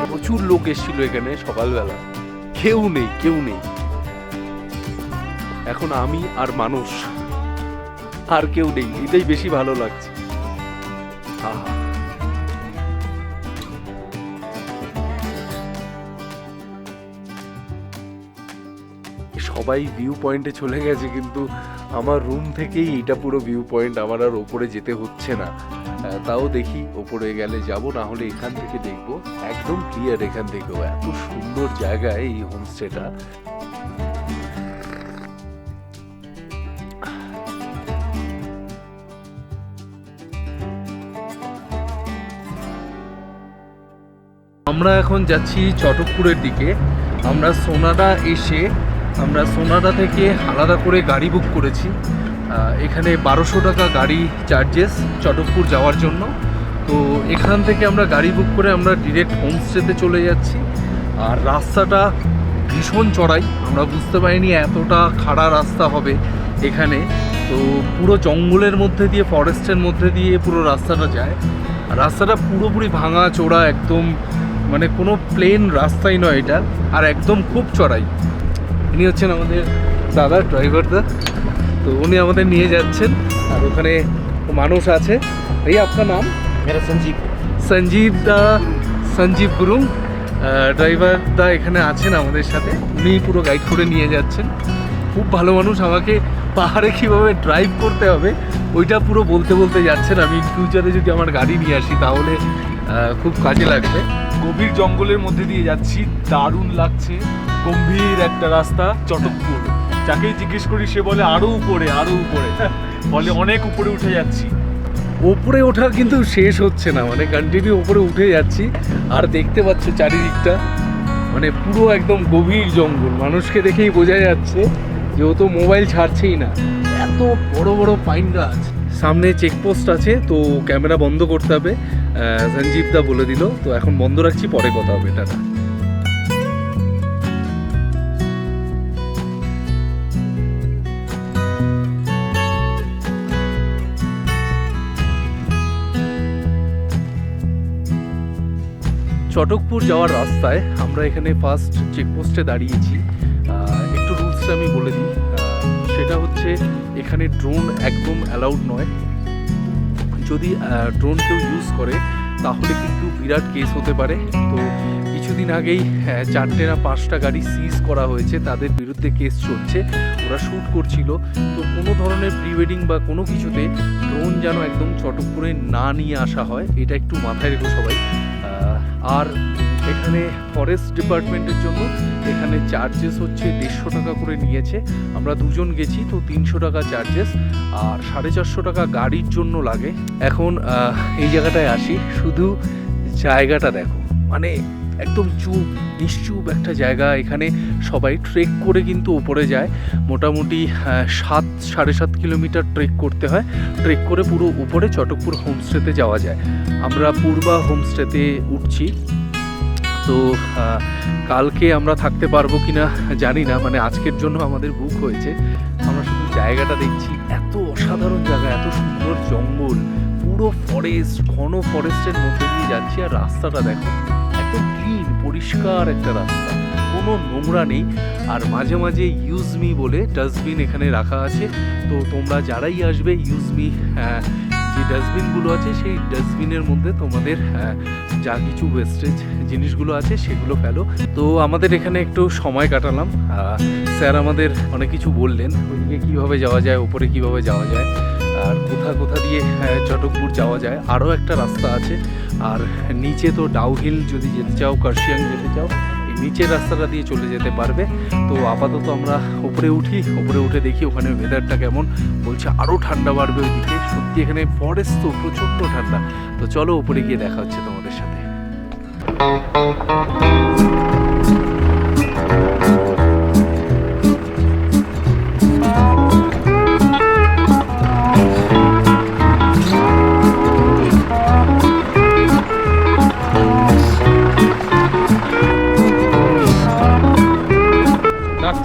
প্রচুর লোক এসেছিল এখানে সকালবেলা, কেউ নেই কেউ নেই। এখন আমি আর মানুষ, আর কেউ নেই, এটাই বেশি ভালো লাগছে। সবাই ভিউ পয়েন্টে চলে গেছে, কিন্তু আমার রুম থেকেই এটা পুরো ভিউ পয়েন্ট, আমার আর ওপরে যেতে হচ্ছে না। তাও দেখি ওপরে গেলে যাব, না হলে এখান থেকে দেখবো, একদম ক্লিয়ার এখান থেকেও। এত সুন্দর জায়গায় এই হোমস্টেটা। আমরা এখন যাচ্ছি চটকপুরের দিকে। আমরা সোনাডা এসে আমরা সোনাডা থেকে আলাদা করে গাড়ি বুক করেছি। এখানে 1200 টাকা গাড়ি চার্জেস চটকপুর যাওয়ার জন্য। তো এখান থেকে আমরা গাড়ি বুক করে আমরা ডিরেক্ট হোমস্টেতে চলে যাচ্ছি। আর রাস্তাটা ভীষণ চড়াই, আমরা বুঝতে পারিনি এতটা খাড়া রাস্তা হবে এখানে। তো পুরো জঙ্গলের মধ্যে দিয়ে, ফরেস্টের মধ্যে দিয়ে পুরো রাস্তাটা যায়। আর রাস্তাটা পুরোপুরি ভাঙা চোড়া, একদম মানে কোনো প্লেন রাস্তাই নয় এটা, আর একদম খুব চড়াই। ইনি হচ্ছেন আমাদের দাদা, ড্রাইভারদা। তো উনি আমাদের নিয়ে যাচ্ছেন, আর ওখানে মানুষ আছে। এই আপনার নাম? मेरा संजीव। সঞ্জীব দা, সঞ্জীব গুরুং ড্রাইভার দা এখানে আছেন আমাদের সাথে। উনি পুরো গাইড করে নিয়ে যাচ্ছেন। খুব ভালো মানুষ, আমাকে পাহাড়ে কীভাবে ড্রাইভ করতে হবে ওইটা পুরো বলতে বলতে যাচ্ছেন। আমি ফিউচারে যদি আমার গাড়ি নিয়ে আসি তাহলে খুব কাজে লাগবে। গভীর জঙ্গলের মধ্যে দিয়ে যাচ্ছি, দারুণ লাগছে। গম্ভীর একটা রাস্তা, চটকপুর। যাকেই জিজ্ঞেস করি সে বলে আরো উপরে, আরো উপরে, বলে অনেক উপরে উঠে যাচ্ছি। ওপরে ওঠা কিন্তু শেষ হচ্ছে না, মানে কন্টিনিউ উপরে উঠে যাচ্ছি। আর দেখতে পাচ্ছ চারিদিকটা মানে পুরো একদম গভীর জঙ্গল। মানুষকে দেখেই বোঝা যাচ্ছে যে ও তো মোবাইল ছাড়ছেই না। এত বড় বড় পাইন গাছ। সামনে চেকপোস্ট আছে, তো ক্যামেরা বন্ধ করতে হবে, সঞ্জীব দা বলে দিল। তো এখন বন্ধ রাখছি, পরে কথা হবে। টাটা। চটকপুর যাওয়ার রাস্তায় আমরা এখানে ফার্স্ট চেকপোস্টে দাঁড়িয়েছি। একটু রুলসটা আমি বলে দিই। সেটা হচ্ছে এখানে ড্রোন একদম অ্যালাউড নয়। যদি ড্রোন কেউ ইউজ করে তাহলে কিন্তু বিরাট কেস হতে পারে। তো কিছুদিন আগেই 4টে না 5টা গাড়ি সিজ করা হয়েছে, তাদের বিরুদ্ধে কেস চলছে। ওরা শ্যুট করছিল। তো কোনো ধরনের প্রি ওয়েডিং বা কোনো কিছুতে ড্রোন যেন একদম চটকপুরে না নিয়ে আসা হয়, এটা একটু মাথায় রেখো সবাই। আর এখানে ফরেস্ট ডিপার্টমেন্টের জন্য এখানে চার্জেস হচ্ছে 150 টাকা করে নিয়েছে। আমরা দুজন গেছি, তো 300 টাকা চার্জেস, আর 450 টাকা গাড়ির জন্য লাগে। এখন এই জায়গাটায় আসি, শুধু জায়গাটা দেখো, মানে একদম চুপ নিশ্চুপ একটা জায়গা। এখানে সবাই ট্রেক করে কিন্তু ওপরে যায়। মোটামুটি 7-7.5 কিলোমিটার ট্রেক করতে হয়। ট্রেক করে পুরো উপরে চটকপুর হোমস্টেতে যাওয়া যায়। আমরা পূর্বা হোমস্টেতে উঠছি। তো কালকে আমরা থাকতে পারবো কিনা জানি না, মানে আজকের জন্য আমাদের বুক হয়েছে। আমরা শুধু জায়গাটা দেখছি, এত অসাধারণ জায়গা, এত সুন্দর জঙ্গল, পুরো ফরেস্ট, ঘন ফরেস্টের মধ্যে দিয়ে যাচ্ছি। আর রাস্তাটা দেখো, একদম ক্লিন পরিষ্কার একটা রাস্তা, কোনো নোংরা নেই। আর মাঝে মাঝে ইউজ মি বলে ডাস্টবিন এখানে রাখা আছে। তো তোমরা যারাই আসবে ইউজ মি যে ডাস্টবিনগুলো আছে সেই ডাস্টবিনের মধ্যে তোমাদের যা কিছু ওয়েস্টেজ জিনিসগুলো আছে সেগুলো ফেলো। তো আমাদের এখানে একটু সময় কাটালাম। স্যার আমাদের অনেক কিছু বললেন, ওইদিকে কীভাবে যাওয়া যায়, ওপরে কীভাবে যাওয়া যায়, আর কোথা দিয়ে চটকপুর যাওয়া যায়। আরও একটা রাস্তা আছে। আর নিচে তো ডাউহিল যদি যেতে চাও, কার্শিয়াং যেতে চাও, এই নিচের রাস্তাটা দিয়ে চলে যেতে পারবে। তো আপাতত আমরা উপরে উঠি, উপরে উঠে দেখি ওখানে ওয়েদারটা কেমন। বলছে আরও ঠান্ডা বাড়বে ওইদিকে। সত্যি এখানে ফরেস্ট তো প্রচণ্ড ঠান্ডা। তো চলো উপরে গিয়ে দেখা হচ্ছে তোমাদের সাথে।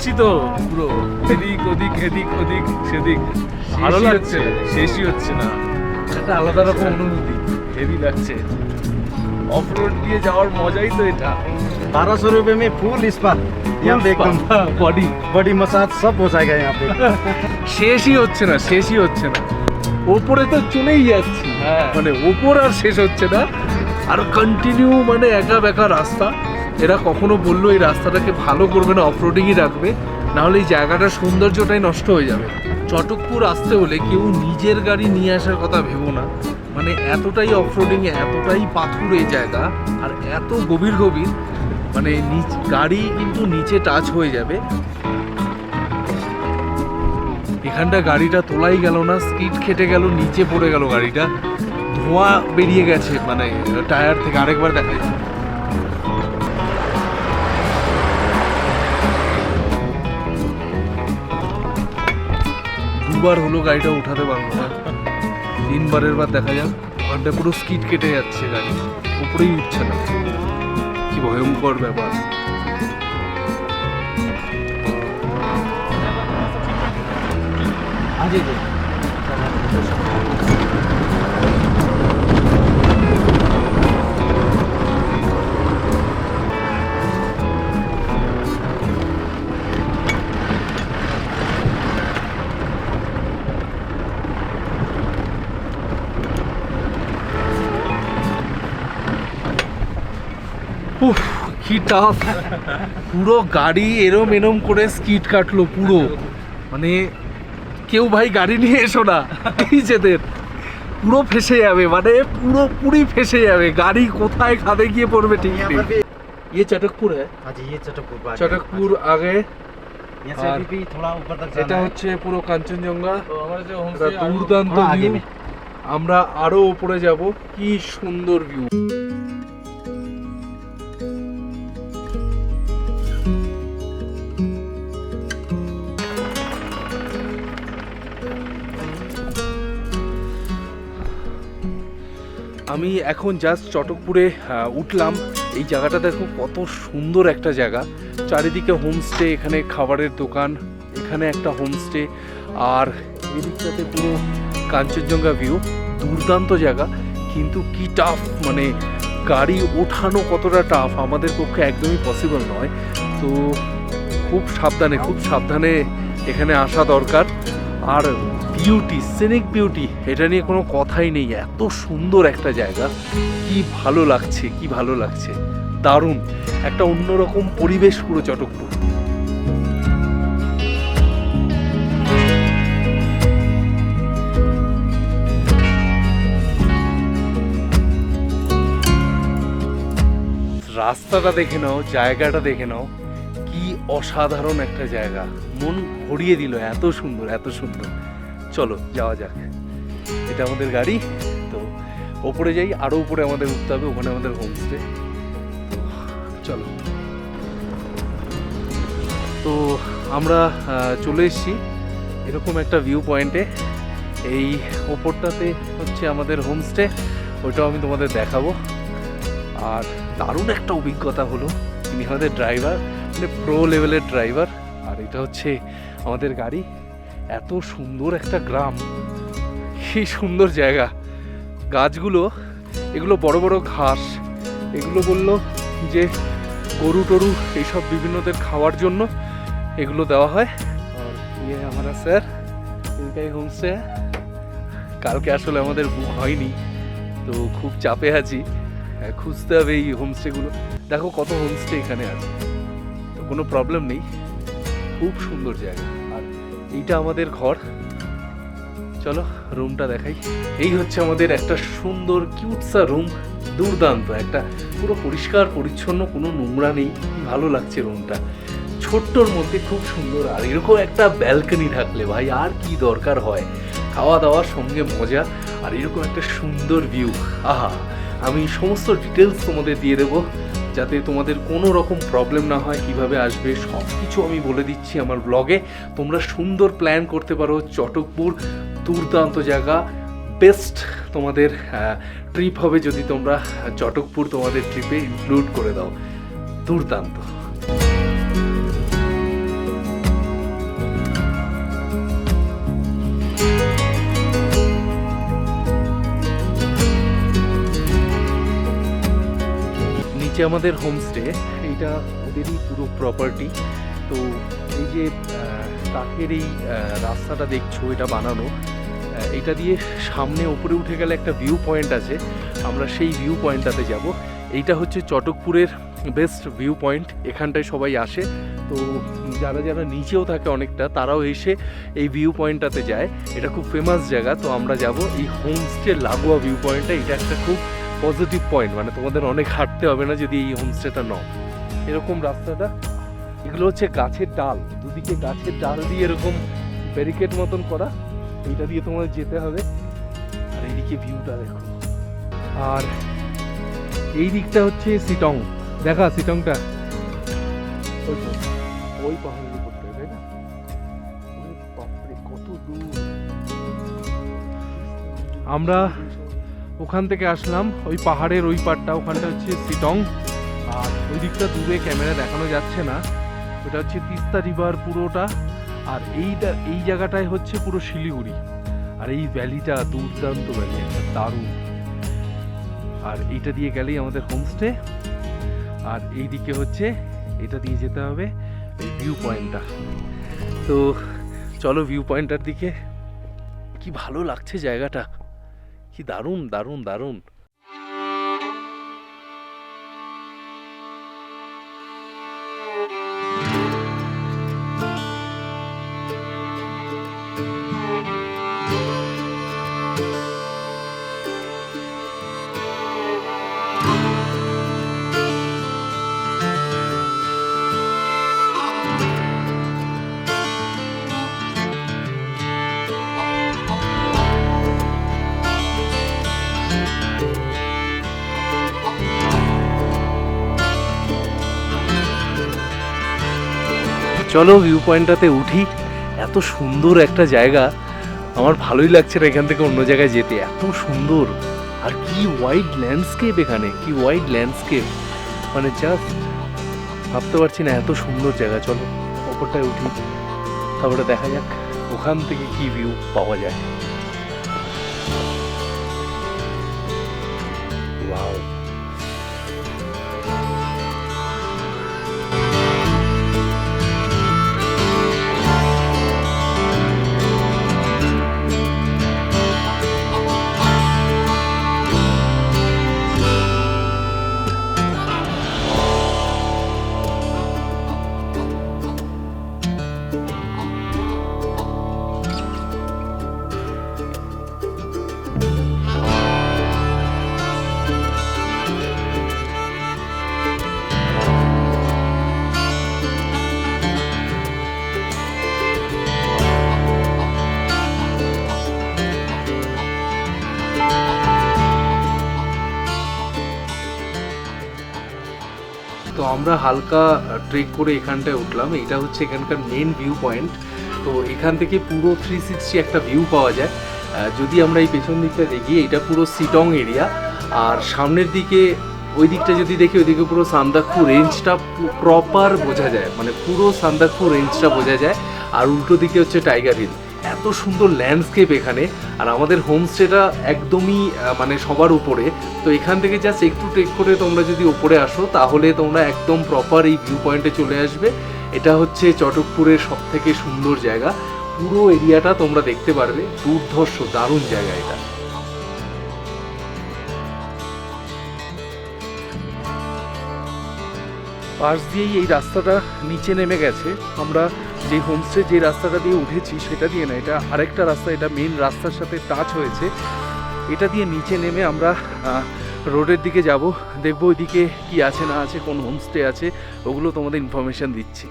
যাচ্ছি তো পুরো এদিক ওদিক এদিক ওদিক সেদিক, ভালো শেষই লাগছে, হচ্ছে না। শেষই হচ্ছে না। একটা আলাদা রকম অনুভূতি। হেভি লাগছে, অফ রোড দিয়ে যাওয়ার মজাই তো এটা। 1200 रुपए में फुल स्पा, यहाँ पे एकदम বডি बॉडी मसाज सब हो जाएगा यहाँ पे। শেষই হচ্ছে না, শেষই হচ্ছে না। ওপরে তো চলেই যাচ্ছি, হ্যাঁ। মানে ওপর আর শেষ হচ্ছে না, আর কন্টিনিউ মানে একা বেকা রাস্তা। এরা কখনো বললো এই রাস্তাটাকে ভালো করবে না, অফরোডিংই রাখবে, নাহলে এই জায়গাটার সৌন্দর্যটাই নষ্ট হয়ে যাবে। চটকপুর আসতে হলে কেউ নিজের গাড়ি নিয়ে আসার কথা ভেবো না, মানে এতটাই অফরোডিং, এতটাই পাথুর এই জায়গা, আর এত গভীর গভীর, মানে গাড়ি কিন্তু নিচে টাচ হয়ে যাবে। এখানটা গাড়িটা তোলাই গেল না, স্কিড খেটে গেল, নিচে পড়ে গেল গাড়িটা, ধোঁয়া বেরিয়ে গেছে মানে টায়ার থেকে। আরেকবার দেখাই, দুবার হলো গাড়িটা উঠাতে পারবো না, তিনবারের বার দেখা যাক। ওখানটা পুরো স্কিড কেটে যাচ্ছে গাড়ি, উপরেই উঠছে না, কি ভয়ঙ্কর ব্যাপার। हाँ जी जी। উফ, কি টাফ, পুরো গাড়ি এরম এরম করে স্কিড কাটলো পুরো, মানে কেউ ভাই গাড়ি নিয়ে এসো না, নিজেদের পুরো ফেসে যাবে, মানে পুরোপুরি ফেসে যাবে, গাড়ি কোথায় খাদে গিয়ে পড়বে ঠিক यहाँ নেই। पर भी ये चटकपुर है, हाँ जी ये चटकपुर बाग है। চটকপুর আগে, यहाँ से अभी भी थोड़ा ऊपर तक এটা जाना है। হচ্ছে পুরো কাঞ্চনজঙ্ঘা, তো আমার যে হোম এটা দুর্দান্ত হ্যাঁ, আগে ভিউ। में। আমরা আরো উপরে যাব, কি সুন্দর ভিউ। আমি এখন জাস্ট চটকপুরে উঠলাম। এই জায়গাটা দেখো কত সুন্দর একটা জায়গা, চারিদিকে হোমস্টে, এখানে খাবারের দোকান, এখানে একটা হোমস্টে, আর এদিকটাতে পুরো কাঞ্চনজঙ্ঘা ভিউ। দুর্দান্ত জায়গা, কিন্তু কি টাফ, মানে গাড়ি ওঠানো কতটা টাফ আমাদের পক্ষে একদমই পসিবল নয়। তো খুব সাবধানে এখানে আসা দরকার। আর বিউটি, সিনিক বিউটি, এটা নিয়ে কোনো কথাই নেই, এত সুন্দর একটা জায়গা, কি ভালো লাগছে, দারুণ একটা অন্যরকম পরিবেশ পুরো চটকপুর। রাস্তাটা দেখে নাও, জায়গাটা দেখে নাও, কি অসাধারণ একটা জায়গা, মন ভরিয়ে দিল, এত সুন্দর। চলো যাওয়া যাক, এটা আমাদের গাড়ি। তো ওপরে যাই, আরো উপরে আমাদের উঠতে হবে, ওখানে আমাদের হোমস্টে। তো চলো। তো আমরা চলে এসেছি এরকম একটা ভিউ পয়েন্টে। এই ওপরটাতে হচ্ছে আমাদের হোমস্টে, ওইটাও আমি তোমাদের দেখাবো। আর দারুণ একটা অভিজ্ঞতা হলো, তিনি আমাদের ড্রাইভার, মানে প্রো লেভেলের ড্রাইভার। আর এটা হচ্ছে আমাদের গাড়ি। এত সুন্দর একটা গ্রাম, কি সুন্দর জায়গা, গাছগুলো, এগুলো বড় বড় ঘাস, এগুলো বললো যে গরু টরু এইসব বিভিন্নদের খাওয়ার জন্য এগুলো দেওয়া হয়। আর ইয়ে আমরা স্যার ইনকাই হোমস্টে, কালকে আসলে আমাদের বুক হয়নি, তো খুব চাপে আছি, খুঁজতে হবে এই হোমস্টেগুলো। দেখো কত হোমস্টে এখানে আছে, তো কোনো প্রবলেম নেই, খুব সুন্দর জায়গা। আর এইটা আমাদের ঘর, চলো রুমটা দেখাই। এই হচ্ছে আমাদের একটা সুন্দর কিউটসা রুম, দুর্দান্ত একটা, পুরো পরিষ্কার পরিচ্ছন্ন, কোনো নোংরা নেই, ভালো লাগছে রুমটা, ছোট্টর মধ্যে খুব সুন্দর। আর এরকম একটা ব্যালকনি থাকলে ভাই আর কি দরকার হয়, খাওয়া দাওয়ার সঙ্গে মজা, আর এরকম একটা সুন্দর ভিউ। আহা, আমি সমস্ত ডিটেলস তোমাদের দিয়ে দেবো, যাতে তোমাদের কোনো রকম প্রবলেম না হয়, কিভাবে আসবে সব কিছু আমি বলে দিচ্ছি আমার ব্লগে। তোমরা সুন্দর প্ল্যান করতে পারো, চটকপুর দুর্দান্ত জায়গা, বেস্ট তোমাদের ট্রিপ হবে যদি তোমরা চটকপুর তোমাদের ট্রিপে ইনক্লুড করে দাও, দুর্দান্ত। যে আমাদের হোমস্টে, এইটা ওদেরই পুরো প্রপার্টি। তো এই যে কাঠের এই রাস্তাটা দেখছো, এটা বানানো, এটা দিয়ে সামনে উপরে উঠে গেলে একটা ভিউ পয়েন্ট আছে, আমরা সেই ভিউ পয়েন্টটাতে যাব। এইটা হচ্ছে চটকপুরের বেস্ট ভিউ পয়েন্ট, এখানটায় সবাই আসে। তো যারা যারা নিচেও থাকে অনেকটা, তারাও এসে এই ভিউ পয়েন্টটাতে যায়। এটা খুব ফেমাস জায়গা। তো আমরা যাব এই হোমস্টে লাগোয়া ভিউ পয়েন্টটা। এটা একটা খুব পজিটিভ পয়েন্ট, মানে তোমাদের অনেক হাঁটতে হবে না যদি এই হোমস্টেটা নাও। এরকম রাস্তাটা, এগুলো হচ্ছে গাছের ডাল, দুদিকে গাছের ডাল দিয়ে এরকম ব্যারিকেড মতন করা, এইটা দিয়ে তোমাদের যেতে হবে। আর এইদিকে ভিউটা দেখো। আর এই দিকটা হচ্ছে সিটং, দেখা সিটংটা ওই পাহাড়ের উপর, তাই না? বাপরে কত দূর! আমরা ওখান থেকে আসলাম, ওই পাহাড়ের ওই পাড়টা, ওখানটা হচ্ছে সিটং। আর ওই দিকটা দূরে ক্যামেরা দেখানো যাচ্ছে না, ওটা হচ্ছে তিস্তা রিভার পুরোটা। আর এই জায়গাটায় হচ্ছে পুরো শিলিগুড়ি। আর এই ভ্যালিটা দুর্দান্ত ভ্যালি, একটা দারুণ। আর এইটা দিয়ে গেলেই আমাদের হোমস্টে। আর এই দিকে হচ্ছে এটা দিয়ে যেতে হবে এই ভিউ পয়েন্টটা। তো চলো ভিউ পয়েন্টটার দিকে। কি ভালো লাগছে জায়গাটা, কি দারুণ দারুণ দারুণ। চলো ভিউ পয়েন্টটাতে উঠি। এত সুন্দর একটা জায়গা, আমার ভালোই লাগছে না এখান থেকে অন্য জায়গায় যেতে, এত সুন্দর। আর কি ওয়াইড ল্যান্ডস্কেপ এখানে, কি ওয়াইড ল্যান্ডস্কেপ, মানে জাস্ট ভাবতে পারছি না, এত সুন্দর জায়গা। চলো ওপরটায় উঠি, তারপরে দেখা যাক ওখান থেকে কি ভিউ পাওয়া যায়। ওয়াও! তো আমরা হালকা ট্রেক করে এখানটায় উঠলাম। এটা হচ্ছে এখানকার মেন ভিউ পয়েন্ট। তো এখান থেকে পুরো 360 একটা ভিউ পাওয়া যায়। যদি আমরা এই পেছন দিকটা দেখি, এটা পুরো সিটং এরিয়া। আর সামনের দিকে ওই দিকটা যদি দেখি, ওইদিকে পুরো সান্দাকফু রেঞ্জটা প্রপার বোঝা যায়, মানে পুরো সান্দাকফু রেঞ্জটা বোঝা যায়। আর উল্টো দিকে হচ্ছে টাইগার হিল। এত সুন্দর ল্যান্ডস্কেপ এখানে। আর আমাদের হোমস্টেটা একদমই মানে সবার উপরে। তো এখান থেকে জাস্ট একটু ট্রেক করে তোমরা যদি উপরে আসো, তাহলে তোমরা একদম প্রপার এই ভিউ পয়েন্টে চলে আসবে। এটা হচ্ছে চটকপুরের সব থেকে সুন্দর জায়গা, পুরো এরিয়াটা তোমরা দেখতে পারবে। দুর্ধর্ষ দারুণ জায়গা এটা। পাশ দিয়েই এই রাস্তাটা নিচে নেমে গেছে। আমরা যে হোমস্টে যে রাস্তাটা দিয়ে উঠেছি সেটা দিয়ে না, এটা আরেকটা রাস্তা, এটা মেন রাস্তার সাথে টাচ হয়েছে। এটা দিয়ে নিচে নেমে আমরা রোডের দিকে যাব, দেখবো ওইদিকে কি আছে না আছে, কোন হোমস্টে আছে, ওগুলো তোমাদের ইনফরমেশন দিচ্ছি।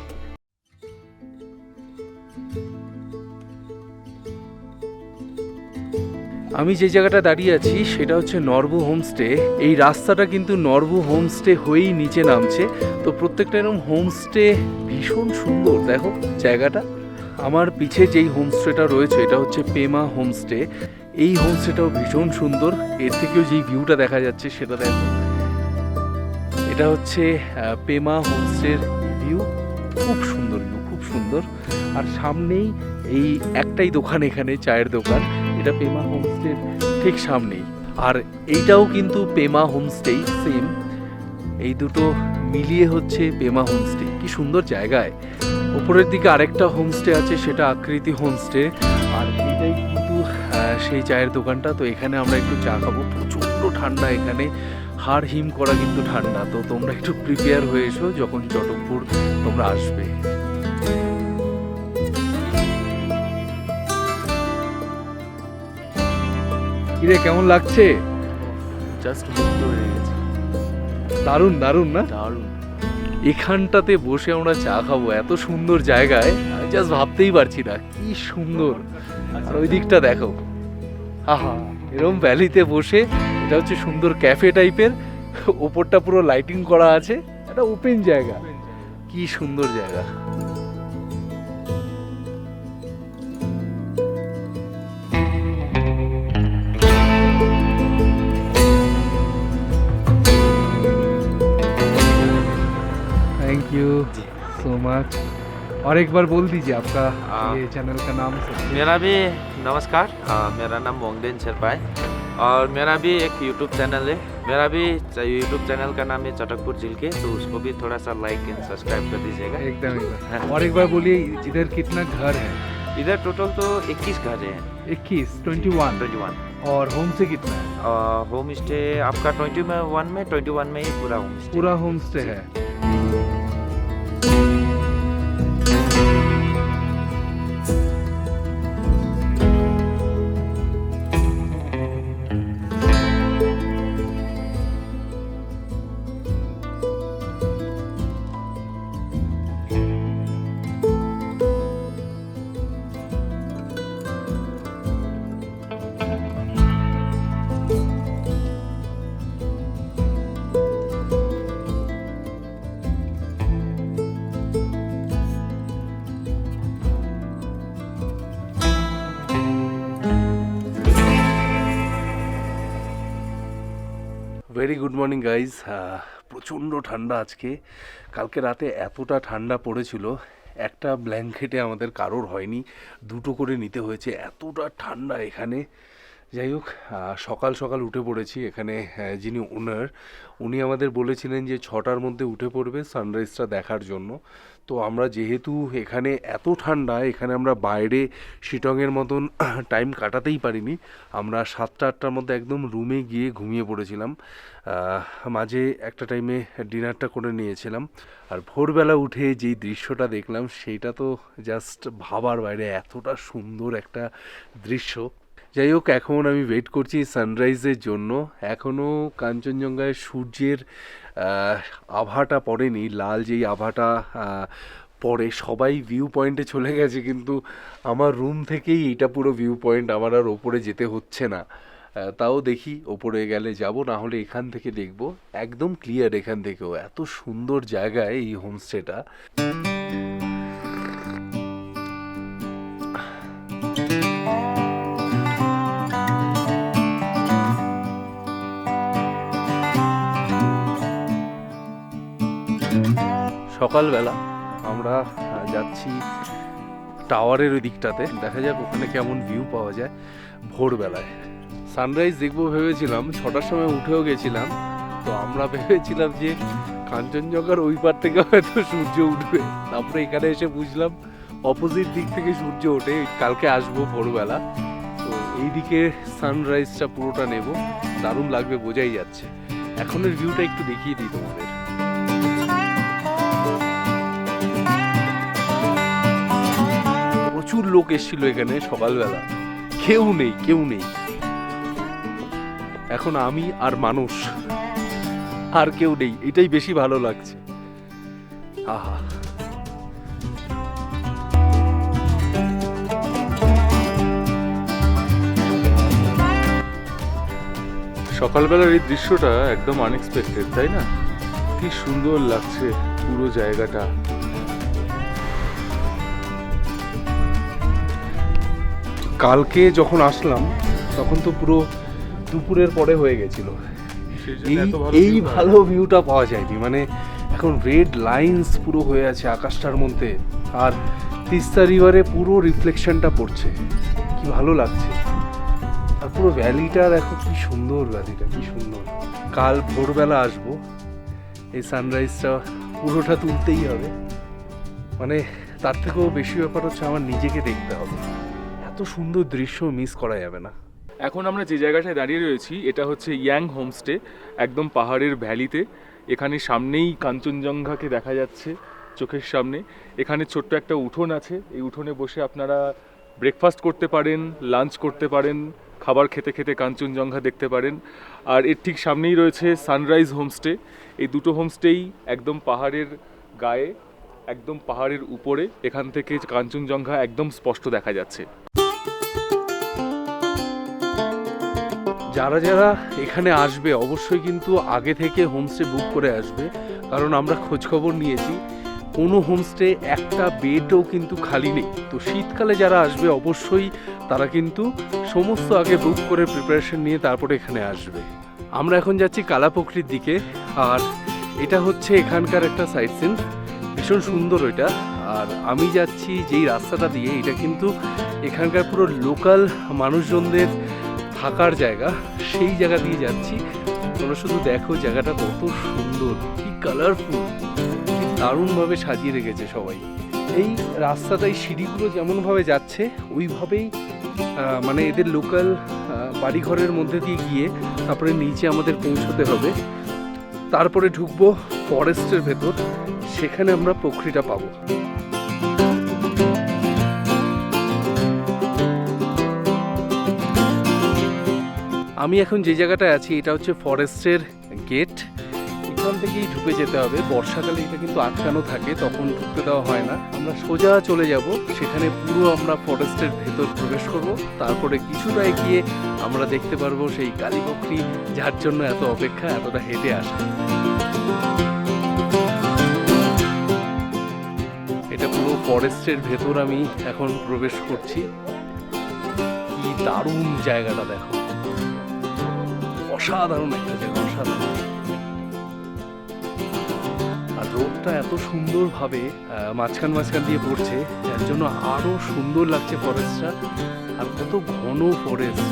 আমি যে জায়গাটা দাঁড়িয়ে আছি সেটা হচ্ছে নরবু হোমস্টে। এই রাস্তাটা কিন্তু নরবু হোমস্টে হয়েই নিচে নামছে। তো প্রত্যেকটা এরকম হোমস্টে ভীষণ সুন্দর, দেখো জায়গাটা। আমার পিছে যেই হোমস্টেটা রয়েছে এটা হচ্ছে পেমা হোমস্টে। এই হোমস্টেটাও ভীষণ সুন্দর। এর থেকেও যেই ভিউটা দেখা যাচ্ছে সেটা দেখো। এটা হচ্ছে পেমা হোমস্টের ভিউ, খুব সুন্দর ভিউ, খুব সুন্দর। আর সামনেই এই একটাই দোকান, এখানে চায়ের দোকান, এটা পেমা হোমস্টের ঠিক সামনেই। আর এইটাও কিন্তু পেমা হোমস্টেই সেম। এই দুটো মিলিয়ে হচ্ছে পেমা হোমস্টে। কি সুন্দর জায়গায়। ওপরের দিকে আরেকটা হোমস্টে আছে, সেটা আকৃতি হোমস্টে। আর এইটাই কিন্তু সেই চায়ের দোকানটা। তো এখানে আমরা একটু চা খাবো। প্রচণ্ড ঠান্ডা এখানে, হাড় হিম করা কিন্তু ঠান্ডা। তো তোমরা একটু প্রিপেয়ার হয়ে এসো যখন চটকপুর তোমরা আসবে। কিরে, কেমন লাগছে? জাস্ট মুগ্ধ হয়ে গেছে। দারুণ দারুণ না? দারুণ। এখানটাতে বসে আমরা চা খাবো এত সুন্দর জায়গায়, আমি জাস্ট ভাবতেই পারছি না কি সুন্দর। আর ওই দিকটা দেখো, আহা, এরকম ভ্যালিতে বসে, এটা হচ্ছে সুন্দর ক্যাফে টাইপের, ওপরটা পুরো লাইটিং করা আছে, একটা ওপেন জায়গা, কি সুন্দর জায়গা। Thank you so much. और एक बार बोल दीजिए आपका ये चैनल का नाम। मेरा भी नमस्कार, मेरा नाम मोंगदेन शेरपा है और मेरा भी एक यूट्यूब चैनल है। मेरा भी यूट्यूब चैनल का नाम है चटकपुर झिलके, तो उसको भी थोड़ा सा लाइक एंड सब्सक्राइब कर दीजिएगा। एकदम एकदम। और एक बार बोलिए, इधर कितना घर है? इधर टोटल तो 21 घर है। 21, 21। 21। और होम से कितना है? होम स्टे आपका 21 में 21 में ही पूरा होम स्टे। पूरा होम स्टे है। Very good morning guys. প্রচণ্ড ঠান্ডা আজকে। কালকে রাতে এতটা ঠান্ডা পড়েছিল, একটা ব্ল্যাঙ্কেটে আমাদের কারোর হয়নি, দুটো করে নিতে হয়েছে, এতটা ঠান্ডা এখানে। যাই হোক, সকাল সকাল উঠে পড়েছি। এখানে যিনি ওনার, উনি আমাদের বলেছিলেন যে 6টার মধ্যে উঠে পড়বে সানরাইজটা দেখার জন্য। তো আমরা যেহেতু এখানে এত ঠান্ডা, এখানে আমরা বাইরে শিটংয়ের মতন টাইম কাটাতেই পারিনি। আমরা 7টা-8টার মধ্যে একদম রুমে গিয়ে ঘুমিয়ে পড়েছিলাম। মাঝে একটা টাইমে ডিনারটা করে নিয়েছিলাম। আর ভোরবেলা উঠে যেই দৃশ্যটা দেখলাম, সেইটা তো জাস্ট ভাবার বাইরে, এতটা সুন্দর একটা দৃশ্য। যাই হোক, এখন আমি ওয়েট করছি সানরাইজের জন্য। এখনও কাঞ্চনজঙ্ঘায় সূর্যের আভাটা পড়েনি, লাল যেই আভাটা পড়ে, সবাই ভিউ পয়েন্টে চলে গেছে, কিন্তু আমার রুম থেকেই এটা পুরো ভিউ পয়েন্ট, আমার আর ওপরে যেতে হচ্ছে না। তাও দেখি ওপরে গেলে যাব, না হলে এখান থেকে দেখব। একদম ক্লিয়ার এখান থেকেও, এত সুন্দর জায়গায় এই হোমস্টেটা। সকালবেলা আমরা যাচ্ছি টাওয়ারের ওই দিকটাতে, দেখা যাক ওখানে কেমন ভিউ পাওয়া যায় ভোরবেলায়। সানরাইজ দেখবো ভেবেছিলাম, 6টার সময় উঠেও গেছিলাম। তো আমরা ভেবেছিলাম যে কাঞ্চনজঙ্ঘার ওই পার থেকে হয়তো সূর্য উঠবে, তারপরে এখানে এসে বুঝলাম অপোজিট দিক থেকে সূর্য ওঠে। কালকে আসবো ভোরবেলা, তো এই দিকে সানরাইজটা পুরোটা নেব, দারুণ লাগবে বোঝাই যাচ্ছে। এখনের ভিউটা একটু দেখিয়ে দিই তোমাদের। প্রচুর লোক এসেছিল এখানে সকালবেলা, কেউ নেই কেউ নেই। এখন আমি আর মানুষ, আর কেউ নেই, এটাই বেশি ভালো লাগছে। আহা, সকালবেলার এই দৃশ্যটা একদম আনএক্সপেক্টেড, তাই না? কি সুন্দর লাগছে পুরো জায়গাটা। কালকে যখন আসলাম তখন তো পুরো দুপুরের পরে হয়ে গেছিল, এই ভালো ভিউটা পাওয়া যায়নি। মানে এখন রেড লাইন্স পুরো হয়ে আছে আকাশটার মধ্যে, আর তিস্তা রিভারে পুরো রিফ্লেকশনটা পড়ছে, কি ভালো লাগছে। আর পুরো ভ্যালিটা দেখো, কি সুন্দর ভ্যালিটা, কি সুন্দর। কাল ভোরবেলা আসবো, এই সানরাইজটা পুরোটা তুলতেই হবে। মানে তার থেকেও বেশি ব্যাপার হচ্ছে আমার নিজেকে দেখতে হবে। এত সুন্দর দৃশ্য মিস করা যাবে না। এখন আমরা যে জায়গাটায় দাঁড়িয়ে রয়েছি এটা হচ্ছে ইয়াং হোমস্টে, একদম পাহাড়ের ভ্যালিতে। এখানে সামনেই কাঞ্চনজঙ্ঘাকে দেখা যাচ্ছে চোখের সামনে। এখানে ছোট্ট একটা উঠোন আছে, এই উঠোনে বসে আপনারা ব্রেকফাস্ট করতে পারেন, লাঞ্চ করতে পারেন, খাবার খেতে খেতে কাঞ্চনজঙ্ঘা দেখতে পারেন। আর এর ঠিক সামনেই রয়েছে সানরাইজ হোমস্টে। এই দুটো হোমস্টেই একদম পাহাড়ের গায়ে, একদম পাহাড়ের উপরে। এখান থেকে কাঞ্চনজঙ্ঘা একদম স্পষ্ট দেখা যাচ্ছে। যারা যারা এখানে আসবে অবশ্যই কিন্তু আগে থেকে হোমস্টে বুক করে আসবে, কারণ আমরা খোঁজখবর নিয়েছি কোনো হোমস্টে একটা বেডও কিন্তু খালি নেই। তো শীতকালে যারা আসবে অবশ্যই তারা কিন্তু সমস্ত আগে বুক করে প্রিপারেশন নিয়ে তারপরে এখানে আসবে। আমরা এখন যাচ্ছি কালাপোখরির দিকে, আর এটা হচ্ছে এখানকার একটা সাইট সিন, ভীষণ সুন্দর ওইটা। আর আমি যাচ্ছি যেই রাস্তাটা দিয়ে, এটা কিন্তু এখানকার পুরো লোকাল মানুষজনদের থাকার জায়গা, সেই জায়গা দিয়ে যাচ্ছি। তোমরা শুধু দেখো জায়গাটা কত সুন্দর, কি কালারফুল, কি দারুণভাবে সাজিয়ে রেখেছে সবাই। এই রাস্তাটাই সিঁড়িগুলো যেমনভাবে যাচ্ছে ওইভাবেই মানে এদের লোকাল বাড়িঘরের মধ্যে দিয়ে গিয়ে তারপরে নিচে আমাদের পৌঁছতে হবে। তারপরে ঢুকবো ফরেস্টের ভেতর, সেখানে আমরা পুকুরটা পাবো। আমি এখন যে জায়গাটায় আছি এটা হচ্ছে ফরেস্টের গেট, এখান থেকেই ঢুকে যেতে হবে। বর্ষাকালে এটা কিন্তু আটকানো থাকে, তখন ঢুকতে দেওয়া হয় না। আমরা সোজা চলে যাব সেখানে, পুরো আমরা ফরেস্টের ভেতর প্রবেশ করব। তারপরে কিছুটা এগিয়ে আমরা দেখতে পারবো সেই কালীপুখরি, যার জন্য এত অপেক্ষা, এতটা হেঁটে আসা। এটা পুরো ফরেস্টের ভেতর আমি এখন প্রবেশ করছি। কি দারুণ জায়গাটা দেখো, অসাধারণ একটা জায়গা, অসাধারণ। আর রোদটা এত সুন্দরভাবে মাঝখান দিয়ে পড়ছে, যার জন্য আরো সুন্দর লাগছে ফরেস্টটা। আর কত ঘন ফরেস্ট।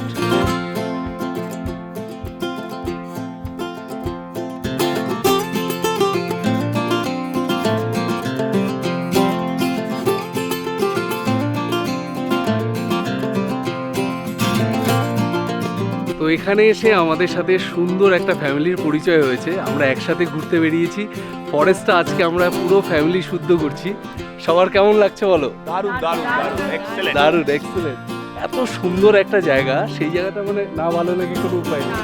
তো এখানে এসে আমাদের সাথে সুন্দর একটা ফ্যামিলির পরিচয় হয়েছে। আমরা একসাথে ঘুরতে বেরিয়েছি ফরেস্টটা, আজকে আমরা পুরো ফ্যামিলি শুদ্ধ করছি। সবার কেমন লাগছে বলো? দারুণ দারুণ দারুণ, এক্সেলেন্ট দারুণ, এক্সেলেন্ট। এত সুন্দর একটা জায়গা, সেই জায়গাটা মানে না ভালো লাগে কোনো উপায় নেই।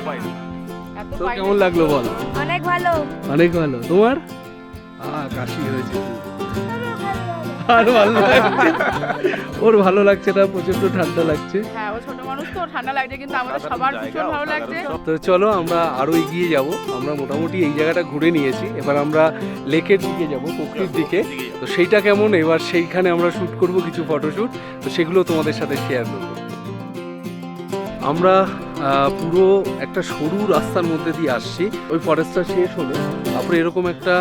তো কেমন লাগলো বল? অনেক ভালো। অনেক ভালো। তোমার? কাশি হয়েছে, আর ভালো লাগছে। ওর ভালো লাগছে না, প্রচন্ড ঠান্ডা লাগছে। হ্যাঁ, ও ছোট মানুষ তো ঠান্ডা লাগছে, কিন্তু আমাদের সবার ভীষণ ভালো লাগছে। তো চলো আমরা আরো এগিয়ে যাব। আমরা মোটামুটি এই জায়গাটা ঘুরে নিয়েছি, এবার আমরা লেকের দিকে যাব, পুকুরের দিকে। তো সেইটা কেমন, এবার সেইখানে আমরা শুট করব কিছু ফটোশুট, তো সেগুলো তোমাদের সাথে শেয়ার করব। আমরা পুরো একটা সরু রাস্তার মধ্যে দিয়ে আসছি। ওই ফরেস্টটা শেষ হলে তারপরে এরকম একটা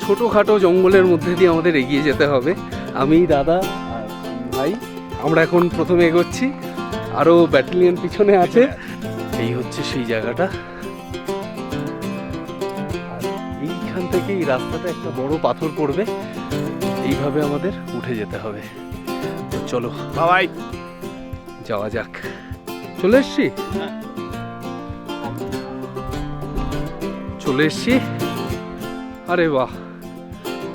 ছোটোখাটো জঙ্গলের মধ্যে দিয়ে আমাদের এগিয়ে যেতে হবে। আমি, দাদা আর ভাই আমরা এখন প্রথমে এগোচ্ছি, আরও ব্যাটালিয়ন পিছনে আছে। এই হচ্ছে সেই জায়গাটা। আর এইখান থেকে এই রাস্তাটা একটা বড় পাথর পড়বে, এইভাবে আমাদের উঠে যেতে হবে। তো চলো বাবাই, যাওয়া যাক। চলে এসছি, চলে এসছি। আরে বাহ,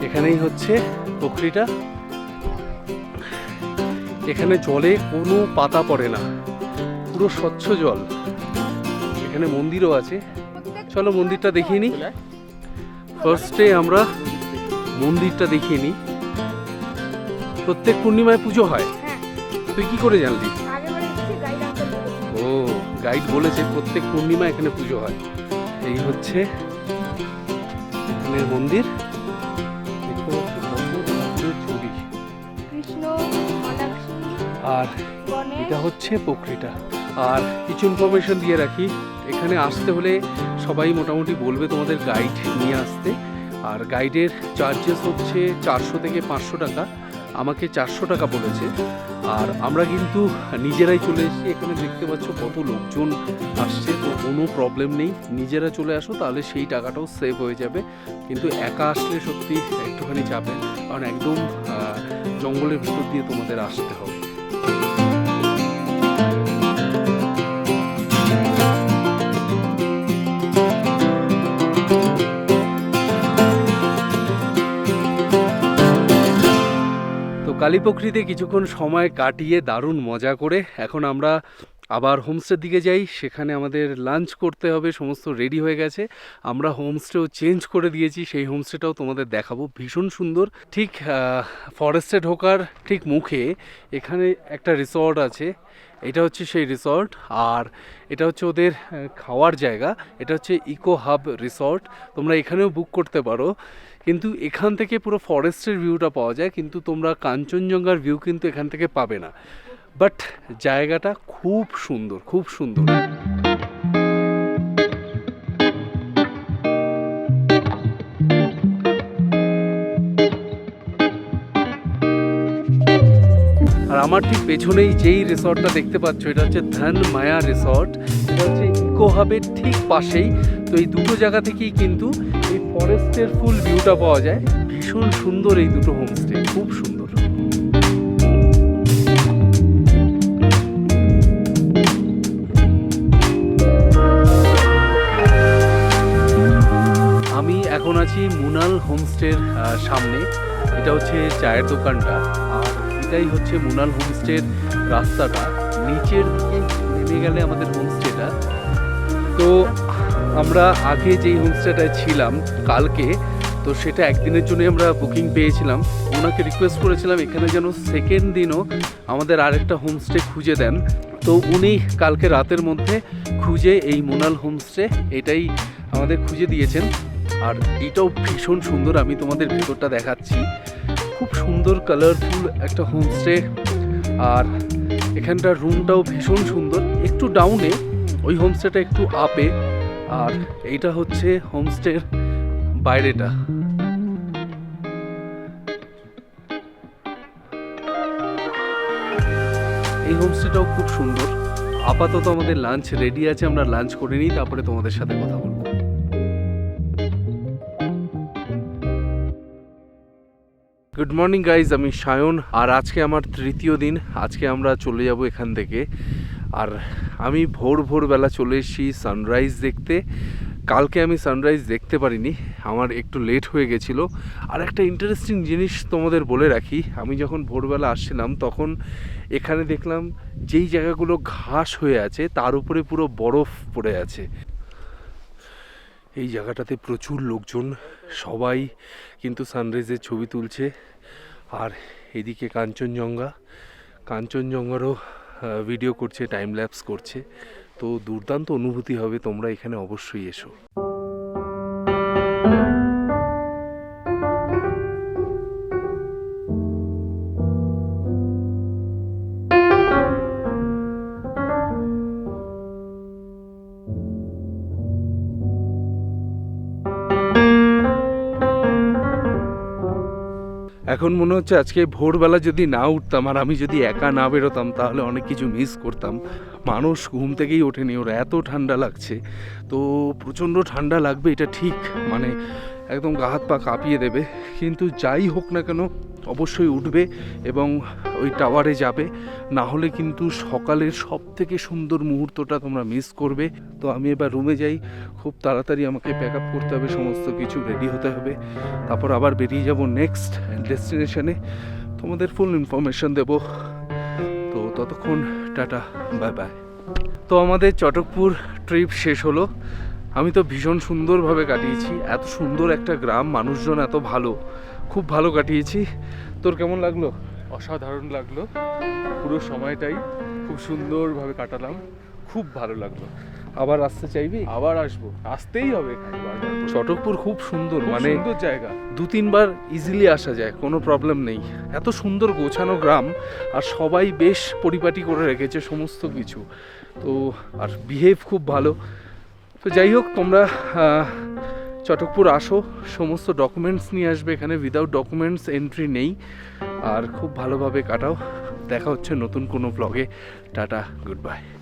এখানেই হচ্ছে পুকুরটা। এখানে জলে কোনো পাতা পড়ে না, পুরো স্বচ্ছ জল। এখানে মন্দিরও আছে, চলো মন্দিরটা দেখিয়ে নিই। ফার্স্টে আমরা মন্দিরটা দেখিয়ে নিই। প্রত্যেক পূর্ণিমায় পুজো হয়, তুই কি করে জানলি? ও, গাইড বলেছে প্রত্যেক পূর্ণিমা এখানে পুজো হয়। এই হচ্ছে এখানের মন্দির। দেখতে পাচ্ছি কত ঠাকুরের ছবি। আর এটা হচ্ছে পুকুরটা। আর কিছু ইনফরমেশন দিয়ে রাখি, এখানে আসতে হলে সবাই মোটামুটি বলবে তোমাদের গাইড নিয়ে আসতে। আর গাইডের চার্জেস হচ্ছে 400 থেকে 500 টাকা। আমাকে 400 টাকা বলেছে। আর আমরা কিন্তু নিজেরাই চলে এসেছি, এখানে দেখতে পাচ্ছ কত লোকজন আসছে, তো কোনো প্রবলেম নেই, নিজেরা চলে আসো তাহলে সেই টাকাটাও সেভ হয়ে যাবে। কিন্তু একা আসলে সত্যি একটুখানি চাপেন, কারণ একদম জঙ্গলের ভিতর দিয়ে তোমাদের আসতে হবে। কালীপুখরিতে কিছুক্ষণ সময় কাটিয়ে দারুণ মজা করে এখন আমরা আবার হোমস্টের দিকে যাই। সেখানে আমাদের লাঞ্চ করতে হবে, সমস্ত রেডি হয়ে গেছে। আমরা হোমস্টেও চেঞ্জ করে দিয়েছি, সেই হোমস্টেটাও তোমাদের দেখাবো, ভীষণ সুন্দর। ঠিক ফরেস্টে ঢোকার ঠিক মুখে এখানে একটা রিসর্ট আছে, এটা হচ্ছে সেই রিসর্ট। আর এটা হচ্ছে ওদের খাওয়ার জায়গা, এটা হচ্ছে ইকো হাব রিসর্ট। তোমরা এখানেও বুক করতে পারো, কিন্তু এখান থেকে পুরো ফরেস্টের ভিউটা পাওয়া যায়, কিন্তু তোমরা কাঞ্চনজঙ্ঘার ভিউ কিন্তু এখান থেকে পাবে না। বাট জায়গাটা খুব সুন্দর, খুব সুন্দর। আর আমার ঠিক পেছনেই যেই রিসর্টটা দেখতে পাচ্ছ, এটা হচ্ছে ধন মায়া রিসর্ট। এটা হচ্ছে ইকো হাবের ঠিক পাশেই। তো এই দুটো জায়গা থেকেই কিন্তু এই ফরেস্টের ফুল ভিউটা পাওয়া যায়। ভীষণ সুন্দর এই দুটো হোমস্টে, খুব সুন্দর। আমি এখন আছি মুনাল হোমস্টের সামনে। এটা হচ্ছে চায়ের দোকানটা, আর এটাই হচ্ছে মুনাল হোমস্টের রাস্তাটা। নিচের দিকে নেমে গেলে আমাদের হোমস্টেটা। তো আমরা আগে যেই হোমস্টেটায় ছিলাম কালকে, তো সেটা একদিনের জন্য আমরা বুকিং পেয়েছিলাম। ওনাকে রিকোয়েস্ট করেছিলাম এখানে যেন সেকেন্ড দিনও আমাদের আরেকটা হোমস্টে খুঁজে দেন। তো উনি কালকে রাতের মধ্যে খুঁজে এই মুনাল হোমস্টে এটাই আমাদের খুঁজে দিয়েছেন। আর এটাও ভীষণ সুন্দর, আমি তোমাদের ভেতরটা দেখাচ্ছি। খুব সুন্দর কালারফুল একটা হোমস্টে, আর এখানটার রুমটাও ভীষণ সুন্দর। একটু ডাউনে, ওই হোমস্টেটা একটু আপে। আর এইটা হচ্ছে হোমস্টের বাইরেটা। এই হোমস্টেটাও খুব সুন্দর। আপাতত আমাদের লাঞ্চ রেডি আছে, আমরা লাঞ্চ করে নিই, তারপরে তোমাদের সাথে কথা বলবো। গুড মর্নিং গাইজ, আমি সায়ন। আর আজকে আমার তৃতীয় দিন। আজকে আমরা চলে যাব এখান থেকে। আর আমি ভোরবেলা চলে এসেছি সানরাইজ দেখতে। কালকে আমি সানরাইজ দেখতে পারিনি, আমার একটু লেট হয়ে গেছিলো। আর একটা ইন্টারেস্টিং জিনিস তোমাদের বলে রাখি, আমি যখন ভোরবেলা আসছিলাম তখন এখানে দেখলাম যেই জায়গাগুলো ঘাস হয়ে আছে তার উপরে পুরো বরফ পড়ে আছে। এই জায়গাটাতে প্রচুর লোকজন, সবাই কিন্তু সানরাইজের ছবি তুলছে। আর এদিকে কাঞ্চনজঙ্ঘারও ভিডিও করছে, টাইম ল্যাপস করছে। তো দুর্দান্ত অনুভূতি হবে, তোমরা এখানে অবশ্যই এসো। এখন মনে হচ্ছে আজকে ভোরবেলা যদি না উঠতাম আর আমি যদি একা না বেরোতাম তাহলে অনেক কিছু মিস করতাম। মানুষ ঘুম থেকেই ওঠেনি, ওরা এত ঠান্ডা লাগছে। তো প্রচণ্ড ঠান্ডা লাগবে এটা ঠিক, মানে একদম গা হাত পা কাঁপিয়ে দেবে। কিন্তু যাই হোক না কেন অবশ্যই উঠবে এবং ওই টাওয়ারে যাবে, না হলে কিন্তু সকালের সব থেকে সুন্দর মুহূর্তটা তোমরা মিস করবে। তো আমি এবার রুমে যাই, খুব তাড়াতাড়ি আমাকে প্যাক আপ করতে হবে, সমস্ত কিছু রেডি হতে হবে, তারপর আবার বেরিয়ে যাব নেক্সট ডেস্টিনেশনে। তোমাদের ফুল ইনফরমেশন দেব। তো ততক্ষণ টাটা, বাই বাই। তো আমাদের চটকপুর ট্রিপ শেষ হলো। আমি তো ভীষণ সুন্দরভাবে কাটিয়েছি, এত সুন্দর একটা গ্রাম, মানুষজন এত ভালো, খুব ভালো কাটিয়েছি। তোর কেমন লাগলো? অসাধারণ লাগলো, পুরো সময়টাই খুব সুন্দরভাবে কাটালাম, খুব ভালো লাগলো। আবার আসতে চাইবি? আবার আসবো, আসতেই হবে এখানে বারবার। চটকপুর খুব সুন্দর, খুব মানে সুন্দর জায়গা, 2-3 বার ইজিলি আসা যায়, কোনো প্রবলেম নেই। এত সুন্দর গোছানো গ্রাম, আর সবাই বেশ পরিপাটি করে রেখেছে সমস্ত কিছু। তো আর বিহেভ খুব ভালো। তো যাই হোক, তোমরা চটকপুর আসো, সমস্ত ডকুমেন্টস নিয়ে আসবে। এখানে উইদাউট ডকুমেন্টস এন্ট্রি নেই। আর খুব ভালোভাবে কাটাও। দেখা হচ্ছে নতুন কোনো ব্লগে। Tata, good bye.